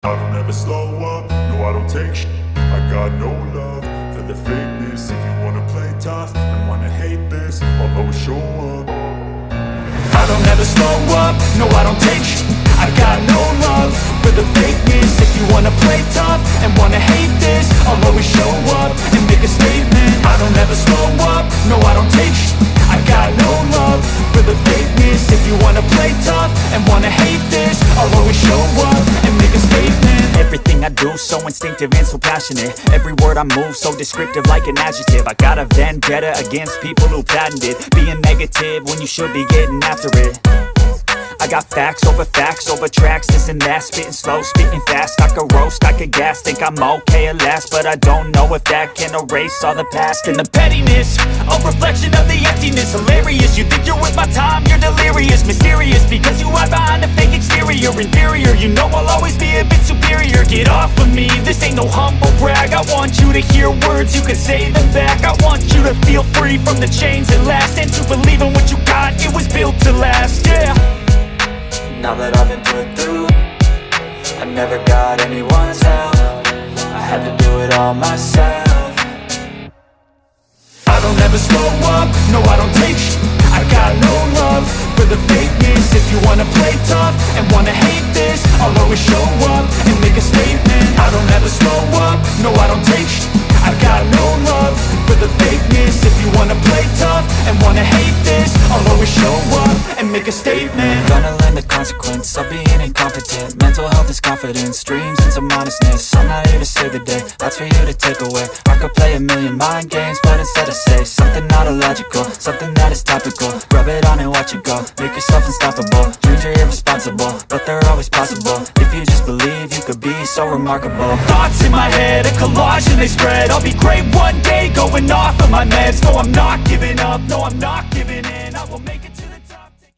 I don't ever slow up, no I don't take shit. I got no love for the fakeness. If you wanna play tough and wanna hate this, I'll always show up. I don't ever slow up, no I don't take shit. I got no love for the fakeness. If you wanna play tough and wanna hate this, I'll always show up and make a statement. I don't ever slow up, no I don't take shit. I got no love for the fakeness. If you wanna play tough and wanna hate this, I'll always show up and make a statement. Everything I do so instinctive and so passionate. Every word I move so descriptive like an adjective. I got a vendetta against people who patented being negative when you should be getting after it. I got facts over tracks, this and that. Spitting slow, spitting fast, I could roast, I could gas. Think I'm okay at last, but I don't know if that can erase all the past. And the pettiness, a reflection of the emptiness. Hilarious, you think you're with my time, you're delirious. Mysterious, because you hide behind a fake exterior. Inferior, you know I'll always be a bit superior. Get off of me, this ain't no humble brag. I want you to hear words, you can say them back. I want you to feel free from the chains that last, and to believe in what you got, it was built to last, yeah. Now that I've been put through, I never got anyone's help. I had to do it all myself. I don't ever slow up, no I don't take shit. I got no love for the fakeness. If you wanna play tough and wanna hate this, I'll always show up and make a statement. I don't ever slow up, no I don't take shit. I got no love for the fakeness. If you wanna play tough and wanna hate this, I'll always show up and make a statement. Gonna learn the consequence of being incompetent. Mental health is confidence, dreams and some honestness. I'm not here to save the day, that's for you to take away. I could play a million mind games, but instead I say something not illogical, something that is topical. Rub it on and watch it go, make yourself unstoppable. Dreams are irresponsible, but they're always possible. If you just believe, you could be so remarkable. Thoughts in my head, a collage and they spread. I'll be great one day, going off of my meds. No, I'm not giving up, no, I'm not giving in. I will make it.